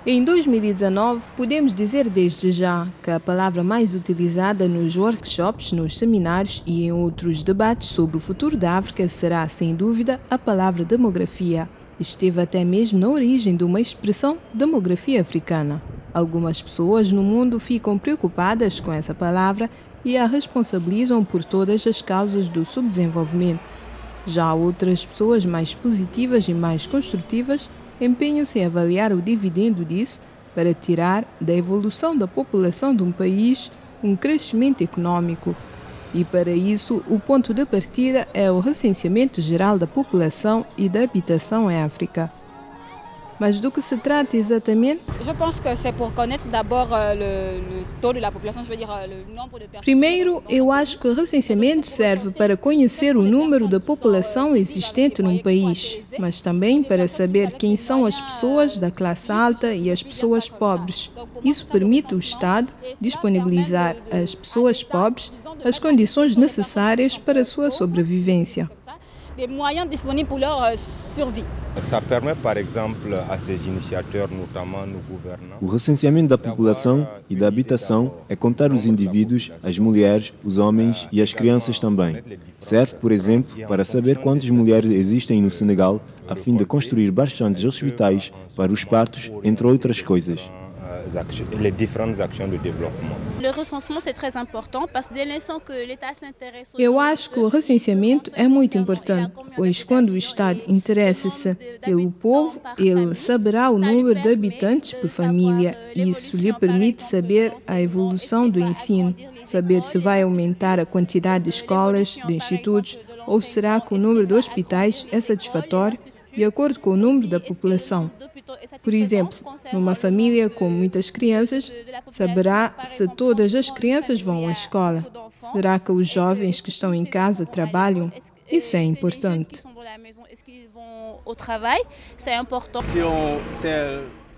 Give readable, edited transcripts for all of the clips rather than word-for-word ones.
Em 2019, podemos dizer desde já que a palavra mais utilizada nos workshops, nos seminários e em outros debates sobre o futuro da África será, sem dúvida, a palavra demografia. Esteve até mesmo na origem de uma expressão demografia africana. Algumas pessoas no mundo ficam preocupadas com essa palavra e a responsabilizam por todas as causas do subdesenvolvimento. Já outras pessoas mais positivas e mais construtivas empenham-se em avaliar o dividendo disso para tirar da evolução da população de um país um crescimento econômico. E para isso, o ponto de partida é o recenseamento geral da população e da habitação em África. Mas do que se trata exatamente? Primeiro, eu acho que o recenseamento serve para conhecer o número da população existente num país, mas também para saber quem são as pessoas da classe alta e as pessoas pobres. Isso permite o Estado disponibilizar às pessoas pobres as condições necessárias para a sua sobrevivência. Des moyens disponibles pour leur survie. Ça permet, par exemple, à ces initiateurs, notamment nos gouvernants. O recenseamento da população e da habitação é contar os indivíduos, as mulheres, os homens e as crianças também. Serve, por exemplo, para saber quantas mulheres existem no Senegal, a fim de construir bastantes hospitais para os partos, entre outras coisas. Les différentes actions de développement. Eu acho que o recenseamento é muito importante, pois quando o Estado interessa-se pelo povo, ele saberá o número de habitantes por família. Isso lhe permite saber a evolução do ensino, saber se vai aumentar a quantidade de escolas, de institutos, ou será que o número de hospitais é satisfatório de acordo com o número da população. Por exemplo, numa família com muitas crianças, saberá se todas as crianças vão à escola. Será que os jovens que estão em casa trabalham? Isso é importante.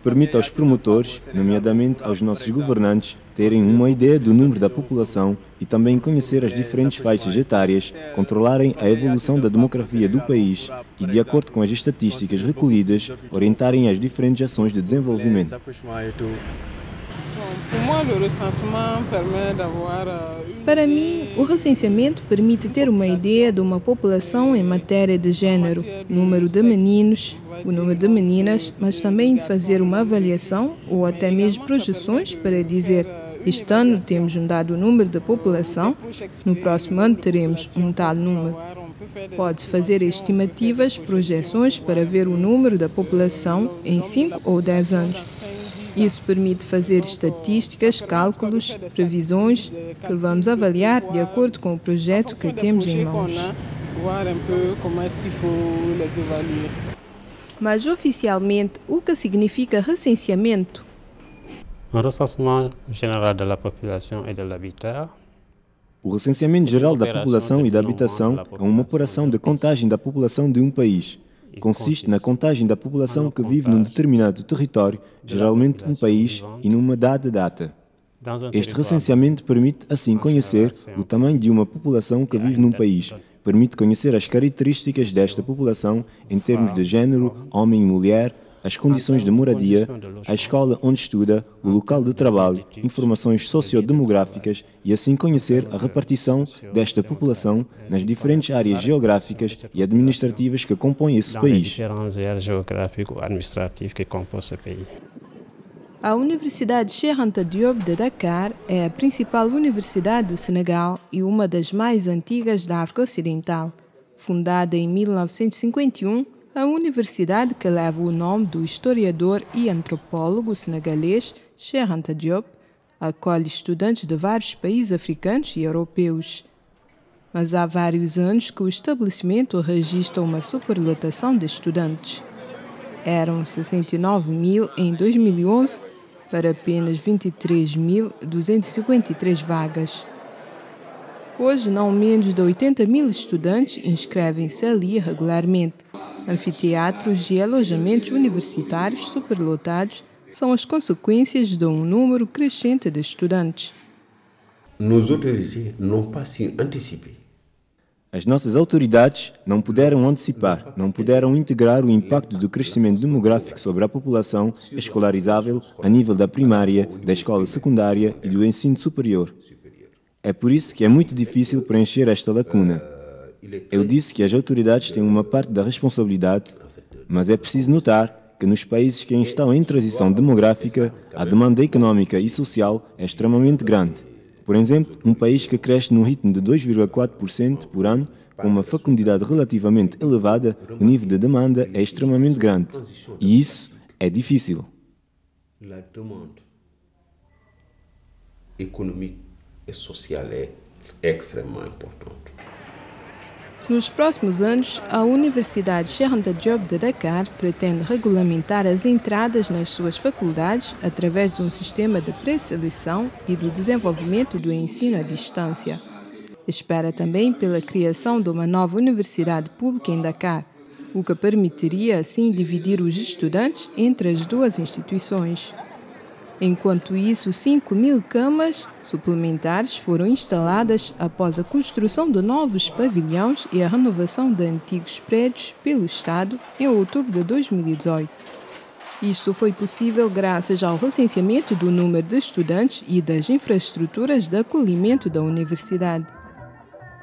Permite aos promotores, nomeadamente aos nossos governantes, terem uma ideia do número da população e também conhecer as diferentes faixas etárias, controlarem a evolução da demografia do país e, de acordo com as estatísticas recolhidas, orientarem as diferentes ações de desenvolvimento. Para mim, o recenseamento permite ter uma ideia de uma população em matéria de género, número de meninos, o número de meninas, mas também fazer uma avaliação ou até mesmo projeções para dizer: este ano temos um dado número de população, no próximo ano teremos um tal número. Pode-se fazer estimativas, projeções para ver o número da população em 5 ou 10 anos. Isso permite fazer estatísticas, cálculos, previsões que vamos avaliar de acordo com o projeto que temos em mãos. Mas oficialmente, o que significa recenseamento? Un recensement général de la population et de l'habitat. O recenseamento geral da população e da habitação é uma operação de contagem da população de um país. Consiste na contagem da população que vive num determinado território, geralmente um país, e numa dada data. Este recenseamento permite, assim, conhecer o tamanho de uma população que vive num país. Permite conhecer as características desta população em termos de género, homem e mulher, as condições de moradia, a escola onde estuda, o local de trabalho, informações sociodemográficas e assim conhecer a repartição desta população nas diferentes áreas geográficas e administrativas que compõem esse país. A Universidade Cheikh Anta Diop de Dakar é a principal universidade do Senegal e uma das mais antigas da África Ocidental. Fundada em 1951, a universidade, que leva o nome do historiador e antropólogo senegalês Cheikh Anta Diop, acolhe estudantes de vários países africanos e europeus. Mas há vários anos que o estabelecimento registra uma superlotação de estudantes. Eram 69 mil em 2011 para apenas 23.253 vagas. Hoje, não menos de 80 mil estudantes inscrevem-se ali regularmente. Anfiteatros e alojamentos universitários superlotados são as consequências de um número crescente de estudantes. Nos autorités n'ont pas su anticiper. As nossas autoridades não puderam antecipar, não puderam integrar o impacto do crescimento demográfico sobre a população escolarizável a nível da primária, da escola secundária e do ensino superior. É por isso que é muito difícil preencher esta lacuna. Eu disse que as autoridades têm uma parte da responsabilidade, mas é preciso notar que nos países que estão em transição demográfica, a demanda económica e social é extremamente grande. Por exemplo, um país que cresce num ritmo de 2,4% por ano, com uma fecundidade relativamente elevada, o nível de demanda é extremamente grande. E isso é difícil. A demanda econômica e social é extremamente importante. Nos próximos anos, a Universidade Cheikh Anta Diop de Dakar pretende regulamentar as entradas nas suas faculdades através de um sistema de pré-seleção e do desenvolvimento do ensino à distância. Espera também pela criação de uma nova universidade pública em Dakar, o que permitiria assim dividir os estudantes entre as duas instituições. Enquanto isso, 5.000 camas suplementares foram instaladas após a construção de novos pavilhões e a renovação de antigos prédios pelo Estado em outubro de 2018. Isto foi possível graças ao recenseamento do número de estudantes e das infraestruturas de acolhimento da universidade.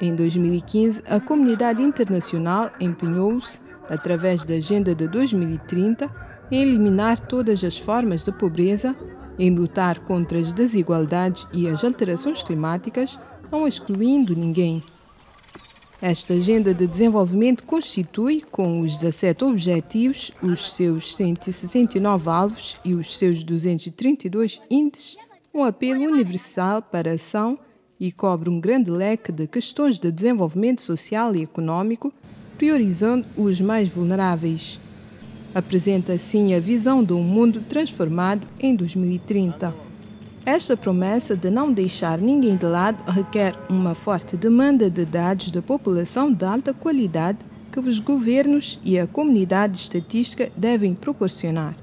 Em 2015, a comunidade internacional empenhou-se, através da Agenda de 2030, em eliminar todas as formas de pobreza, em lutar contra as desigualdades e as alterações climáticas, não excluindo ninguém. Esta agenda de desenvolvimento constitui, com os 17 objetivos, os seus 169 alvos e os seus 232 índices, um apelo universal para a ação e cobre um grande leque de questões de desenvolvimento social e econômico, priorizando os mais vulneráveis. Apresenta assim a visão de um mundo transformado em 2030. Esta promessa de não deixar ninguém de lado requer uma forte demanda de dados da população de alta qualidade que os governos e a comunidade estatística devem proporcionar.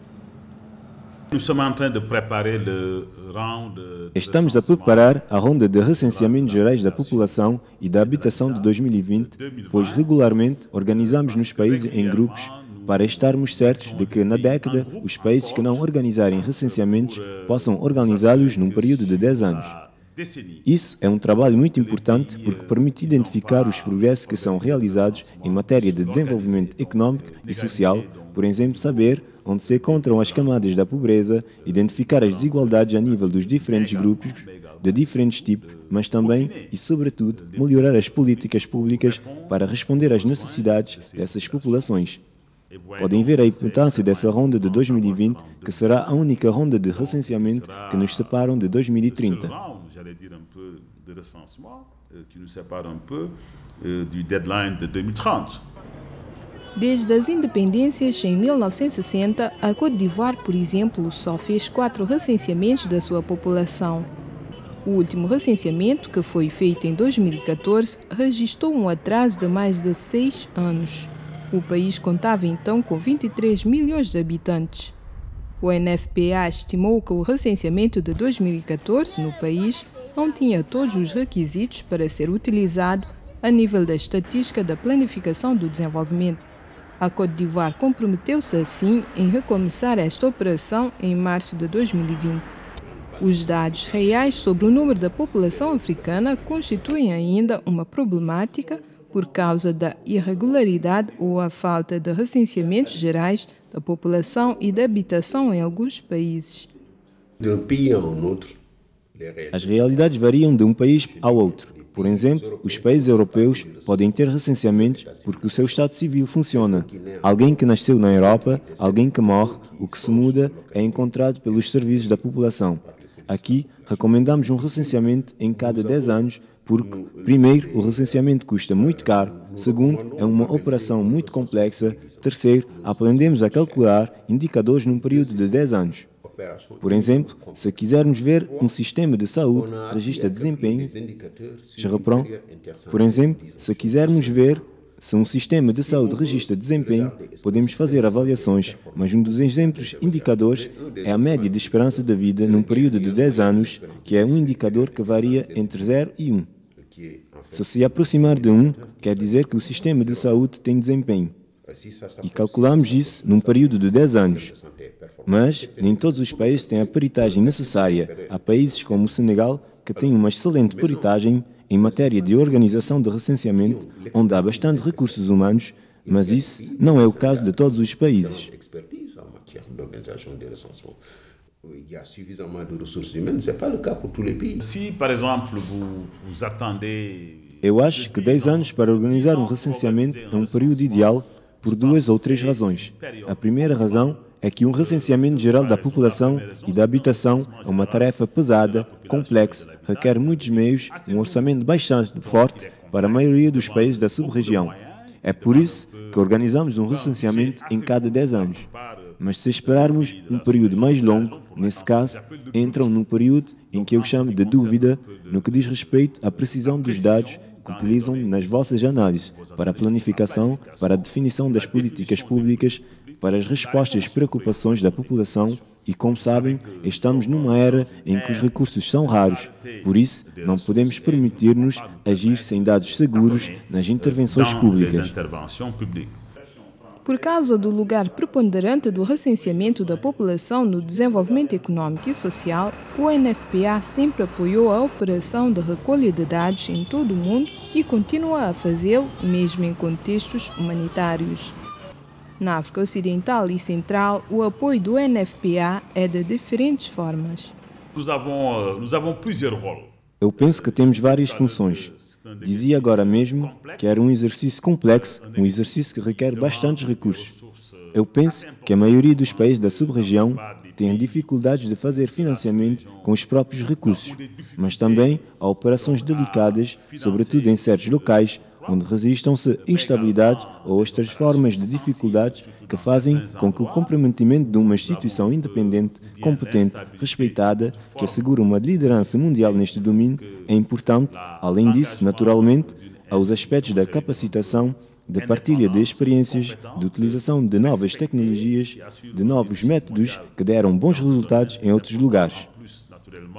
Estamos a preparar a ronda de recenseamentos gerais da população e da habitação de 2020, pois regularmente organizamos nos países em grupos para estarmos certos de que, na década, os países que não organizarem recenseamentos possam organizá-los num período de 10 anos. Isso é um trabalho muito importante porque permite identificar os progressos que são realizados em matéria de desenvolvimento econômico e social, por exemplo, saber onde se encontram as camadas da pobreza, identificar as desigualdades a nível dos diferentes grupos, de diferentes tipos, mas também e, sobretudo, melhorar as políticas públicas para responder às necessidades dessas populações. Podem ver a importância dessa ronda de 2020, que será a única ronda de recenseamento que nos separam de 2030. Desde as independências em 1960, a Côte d'Ivoire, por exemplo, só fez 4 recenseamentos da sua população. O último recenseamento, que foi feito em 2014, registrou um atraso de mais de 6 anos. O país contava então com 23 milhões de habitantes. O NFPA estimou que o recenseamento de 2014 no país não tinha todos os requisitos para ser utilizado a nível da estatística da planificação do desenvolvimento. A Côte d'Ivoire comprometeu-se assim em recomeçar esta operação em março de 2020. Os dados reais sobre o número da população africana constituem ainda uma problemática por causa da irregularidade ou a falta de recenseamentos gerais da população e da habitação em alguns países. As realidades variam de um país ao outro. Por exemplo, os países europeus podem ter recenseamentos porque o seu estado civil funciona. Alguém que nasceu na Europa, alguém que morre, o que se muda é encontrado pelos serviços da população. Aqui, recomendamos um recenseamento em cada 10 anos porque, primeiro, o recenseamento custa muito caro, segundo, é uma operação muito complexa, terceiro, aprendemos a calcular indicadores num período de 10 anos. Por exemplo, se quisermos ver um sistema de saúde registra desempenho, por exemplo, se quisermos ver se um sistema de saúde registra desempenho, podemos fazer avaliações, mas um dos exemplos indicadores é a média de esperança de vida num período de 10 anos, que é um indicador que varia entre 0 e 1. Se se aproximar de 1, quer dizer que o sistema de saúde tem desempenho. E calculamos isso num período de 10 anos. Mas nem todos os países têm a peritagem necessária. Há países como o Senegal que têm uma excelente peritagem em matéria de organização de recenseamento, onde há bastante recursos humanos, mas isso não é o caso de todos os países. Il y a suffisamment de ressources humaines, ce n'est pas le cas pour tous les pays. Si, par exemple, vous attendez... Eu acho que 10 anos para organizar um recenseamento é um período ideal por 2 ou 3 razões. A primeira razão é que um recenseamento geral da população e da habitação é uma tarefa pesada, complexa, requer muitos meios, um orçamento bastante forte para a maioria dos países da sub-região. É por isso que organizamos um recenseamento em cada 10 anos. Mas se esperarmos um período mais longo, nesse caso, entram num período em que eu chamo de dúvida no que diz respeito à precisão dos dados que utilizam nas vossas análises para a planificação, para a definição das políticas públicas, para as respostas às preocupações da população e, como sabem, estamos numa era em que os recursos são raros. Por isso, não podemos permitir-nos agir sem dados seguros nas intervenções públicas. Por causa do lugar preponderante do recenseamento da população no desenvolvimento econômico e social, o UNFPA sempre apoiou a operação de recolha de dados em todo o mundo e continua a fazê-lo, mesmo em contextos humanitários. Na África Ocidental e Central, o apoio do UNFPA é de diferentes formas. Nous avons plusieurs rôles. Eu penso que temos várias funções. Dizia agora mesmo que era um exercício complexo, um exercício que requer bastantes recursos. Eu penso que a maioria dos países da sub-região tem dificuldades de fazer financiamento com os próprios recursos, mas também há operações delicadas, sobretudo em certos locais, onde resistam-se instabilidades ou outras formas de dificuldades que fazem com que o comprometimento de uma instituição independente, competente, respeitada, que assegura uma liderança mundial neste domínio, é importante. Além disso, naturalmente, há os aspectos da capacitação, de partilha de experiências, de utilização de novas tecnologias, de novos métodos que deram bons resultados em outros lugares.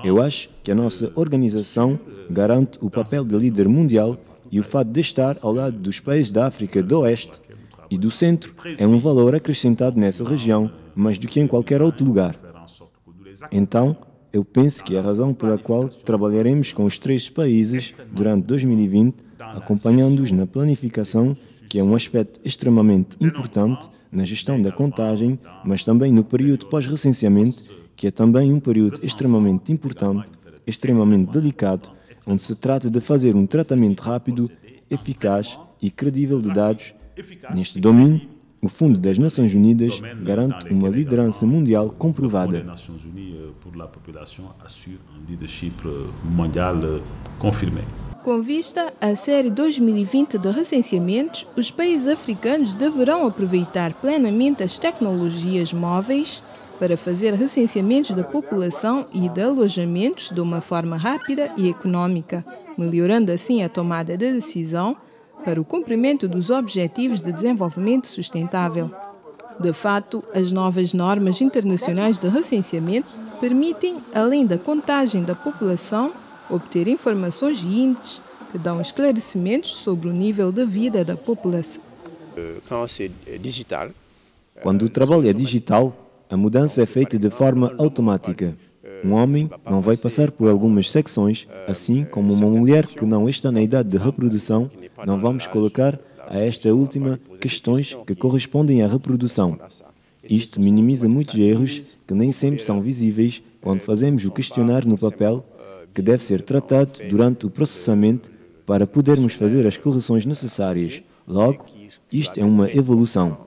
Eu acho que a nossa organização garante o papel de líder mundial e o fato de estar ao lado dos países da África do Oeste e do Centro é um valor acrescentado nessa região, mais do que em qualquer outro lugar. Então, eu penso que é a razão pela qual trabalharemos com os 3 países durante 2020, acompanhando-os na planificação, que é um aspecto extremamente importante na gestão da contagem, mas também no período pós-recenseamento, que é também um período extremamente importante, extremamente delicado, onde se trata de fazer um tratamento rápido, eficaz e credível de dados. Neste domínio, o Fundo das Nações Unidas garante uma liderança mundial comprovada. Com vista à série 2020 de recenseamentos, os países africanos deverão aproveitar plenamente as tecnologias móveis para fazer recenseamentos da população e de alojamentos de uma forma rápida e econômica, melhorando assim a tomada de decisão para o cumprimento dos Objetivos de Desenvolvimento Sustentável. De fato, as novas normas internacionais de recenseamento permitem, além da contagem da população, obter informações e índices que dão esclarecimentos sobre o nível de vida da população. Quando o trabalho é digital, a mudança é feita de forma automática. Um homem não vai passar por algumas secções, assim como uma mulher que não está na idade de reprodução, não vamos colocar a esta última questões que correspondem à reprodução. Isto minimiza muitos erros que nem sempre são visíveis quando fazemos o questionário no papel, que deve ser tratado durante o processamento para podermos fazer as correções necessárias. Logo, isto é uma evolução.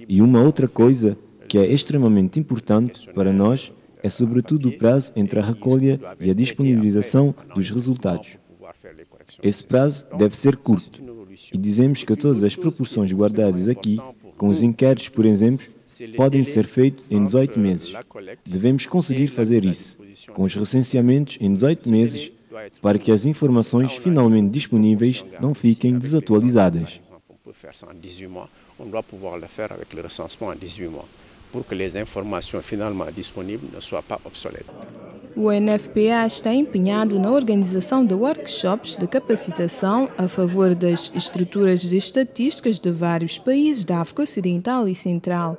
E uma outra coisa que é extremamente importante para nós é sobretudo o prazo entre a recolha e a disponibilização dos resultados. Esse prazo deve ser curto, e dizemos que todas as proporções guardadas aqui, com os inquéritos, por exemplo, podem ser feitos em 18 meses. Devemos conseguir fazer isso, com os recenseamentos em 18 meses, para que as informações finalmente disponíveis não fiquem desatualizadas. On doit pouvoir le faire avec le recensement en 18 mois pour que les informations finalement disponibles ne soient pas obsolètes. O UNFPA está empenhado na organização de workshops de capacitação a favor das estruturas de estatísticas de vários países da África Ocidental e Central.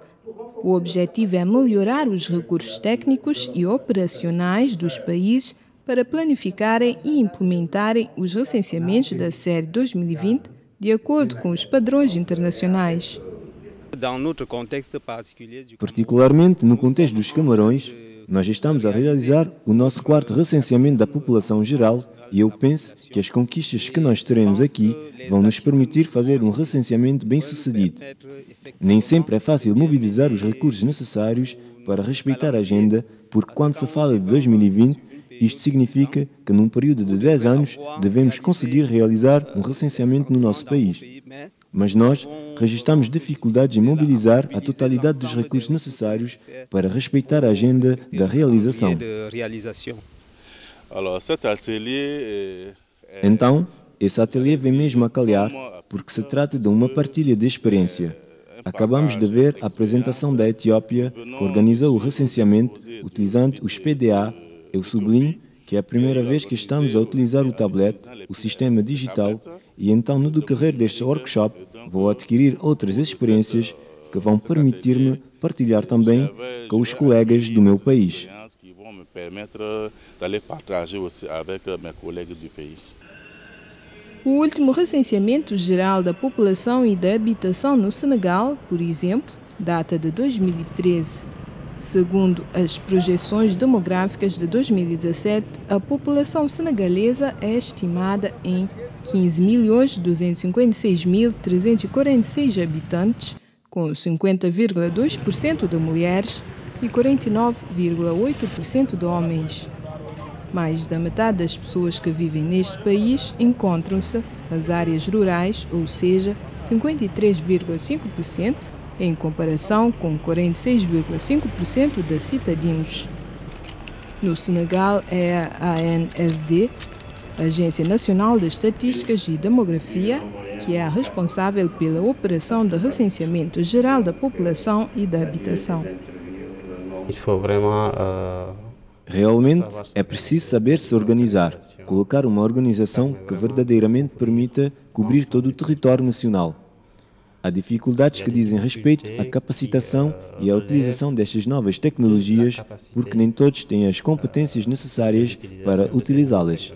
O objetivo é melhorar os recursos técnicos e operacionais dos países para planificarem e implementarem os recenseamentos da série 2020 de acordo com os padrões internacionais. Particularmente no contexto dos Camarões, nós estamos a realizar o nosso quarto recenseamento da população geral e eu penso que as conquistas que nós teremos aqui vão nos permitir fazer um recenseamento bem-sucedido. Nem sempre é fácil mobilizar os recursos necessários para respeitar a agenda, porque quando se fala de 2020, isto significa que num período de 10 anos devemos conseguir realizar um recenseamento no nosso país. Mas nós registramos dificuldades em mobilizar a totalidade dos recursos necessários para respeitar a agenda da realização. Então, esse ateliê vem mesmo a calhar porque se trata de uma partilha de experiência. Acabamos de ver a apresentação da Etiópia, que organizou o recenseamento utilizando os PDA. Eu sublinho que é a primeira vez que estamos a utilizar o tablet, o sistema digital, e então no decorrer deste workshop vou adquirir outras experiências que vão permitir-me partilhar também com os colegas do meu país. O último recenseamento geral da população e da habitação no Senegal, por exemplo, data de 2013. Segundo as projeções demográficas de 2017, a população senegalesa é estimada em 15.256.346 habitantes, com 50,2% de mulheres e 49,8% de homens. Mais da metade das pessoas que vivem neste país encontram-se nas áreas rurais, ou seja, 53,5%, em comparação com 46,5% de cidadãos. No Senegal, é a ANSD, Agência Nacional de Estatísticas e Demografia, que é a responsável pela operação de recenseamento geral da população e da habitação. Realmente é preciso saber se organizar, colocar uma organização que verdadeiramente permita cobrir todo o território nacional. Há dificuldades que dizem respeito à capacitação e à utilização destas novas tecnologias, porque nem todos têm as competências necessárias para utilizá-las.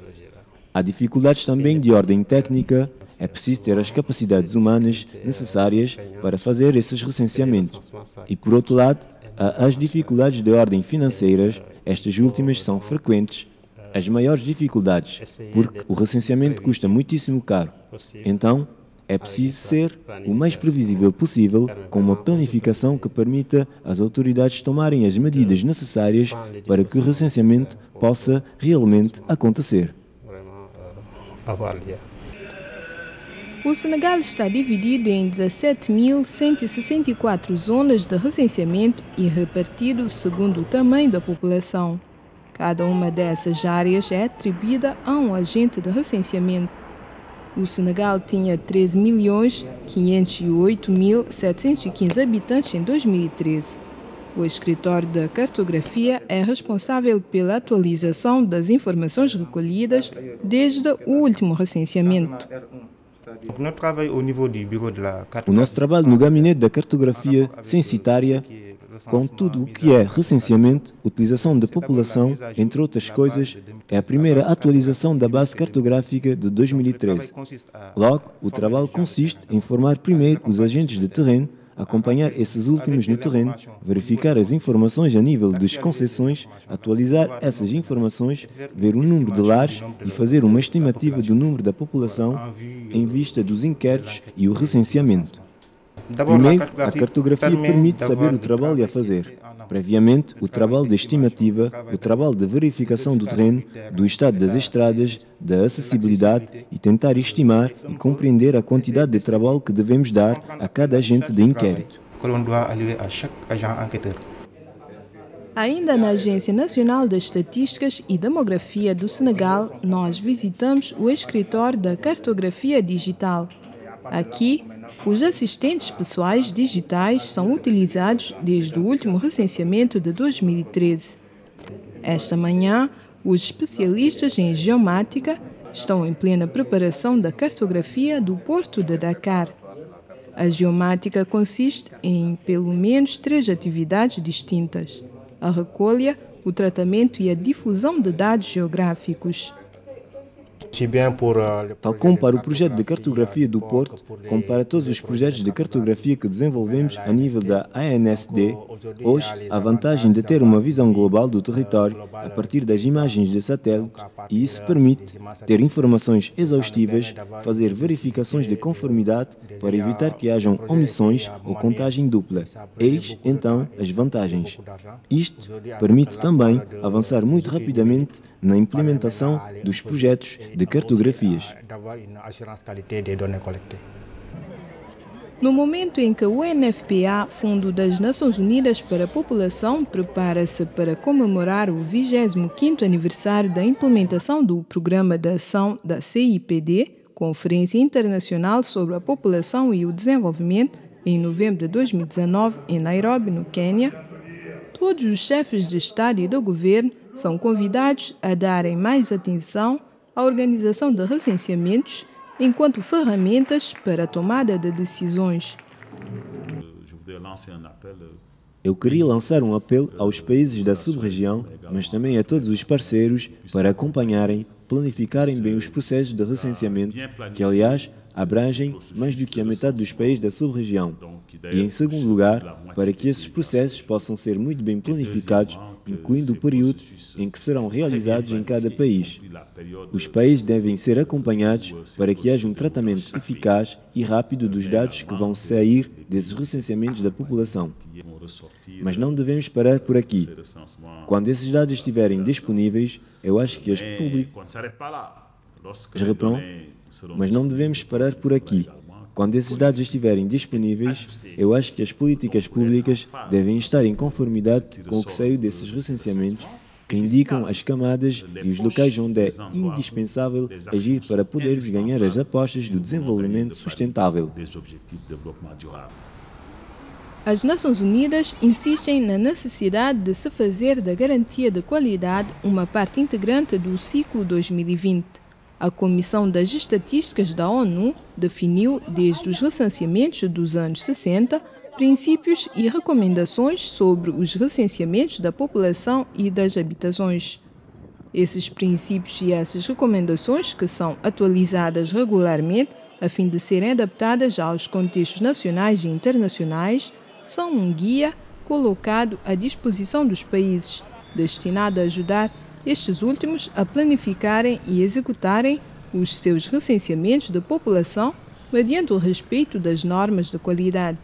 Há dificuldades também de ordem técnica, é preciso ter as capacidades humanas necessárias para fazer esses recenseamentos. E, por outro lado, há as dificuldades de ordem financeiras, estas últimas são frequentes. As maiores dificuldades, porque o recenseamento custa muitíssimo caro. Então, é preciso ser o mais previsível possível, com uma planificação que permita às autoridades tomarem as medidas necessárias para que o recenseamento possa realmente acontecer. O Senegal está dividido em 17.164 zonas de recenseamento e repartido segundo o tamanho da população. Cada uma dessas áreas é atribuída a um agente de recenseamento. O Senegal tinha 13.508.715 habitantes em 2013. O escritório da cartografia é responsável pela atualização das informações recolhidas desde o último recenseamento. O nosso trabalho no gabinete da cartografia censitária, com tudo o que é recenseamento, utilização da população, entre outras coisas, é a primeira atualização da base cartográfica de 2013. Logo, o trabalho consiste em formar primeiro os agentes de terreno, acompanhar esses últimos no terreno, verificar as informações a nível das concessões, atualizar essas informações, ver o número de lares e fazer uma estimativa do número da população em vista dos inquéritos e o recenseamento. Primeiro, a cartografia permite saber o trabalho a fazer. Previamente, o trabalho de estimativa, o trabalho de verificação do terreno, do estado das estradas, da acessibilidade e tentar estimar e compreender a quantidade de trabalho que devemos dar a cada agente de inquérito. Ainda na Agência Nacional de Estatísticas e Demografia do Senegal, nós visitamos o escritório da cartografia digital. Aqui, os assistentes pessoais digitais são utilizados desde o último recenseamento de 2013. Esta manhã, os especialistas em geomática estão em plena preparação da cartografia do Porto de Dakar. A geomática consiste em pelo menos 3 atividades distintas: a recolha, o tratamento e a difusão de dados geográficos. Tal como para o projeto de cartografia do Porto, como para todos os projetos de cartografia que desenvolvemos a nível da ANSD, hoje a vantagem de ter uma visão global do território a partir das imagens de satélite, e isso permite ter informações exaustivas, fazer verificações de conformidade para evitar que hajam omissões ou contagem dupla. Eis, então, as vantagens. Isto permite também avançar muito rapidamente na implementação dos projetos de cartografias. No momento em que o UNFPA, Fundo das Nações Unidas para a População, prepara-se para comemorar o 25º aniversário da implementação do Programa de Ação da CIPD, Conferência Internacional sobre a População e o Desenvolvimento, em novembro de 2019, em Nairobi, no Quênia, todos os chefes de Estado e de Governo são convidados a darem mais atenção à organização de recenseamentos enquanto ferramentas para a tomada de decisões. Eu queria lançar um apelo aos países da sub-região, mas também a todos os parceiros, para acompanharem, planificarem bem os processos de recenseamento, que, aliás, abrangem mais do que a metade dos países da sub-região. E, em segundo lugar, para que esses processos possam ser muito bem planificados, incluindo o período em que serão realizados em cada país. Os países devem ser acompanhados para que haja um tratamento eficaz e rápido dos dados que vão sair desses recenseamentos da população. Mas não devemos parar por aqui. Quando esses dados estiverem disponíveis, eu acho que Mas não devemos parar por aqui. Quando esses dados estiverem disponíveis, eu acho que as políticas públicas devem estar em conformidade com o que saiu desses recenseamentos, que indicam as camadas e os locais onde é indispensável agir para podermos ganhar as apostas do desenvolvimento sustentável. As Nações Unidas insistem na necessidade de se fazer da garantia de qualidade uma parte integrante do ciclo 2020. A Comissão das Estatísticas da ONU definiu, desde os recenseamentos dos anos 60, princípios e recomendações sobre os recenseamentos da população e das habitações. Esses princípios e essas recomendações, que são atualizadas regularmente a fim de serem adaptadas aos contextos nacionais e internacionais, são um guia colocado à disposição dos países, destinado a ajudar estes últimos a planificarem e executarem os seus recenseamentos de população mediante o respeito das normas de qualidade.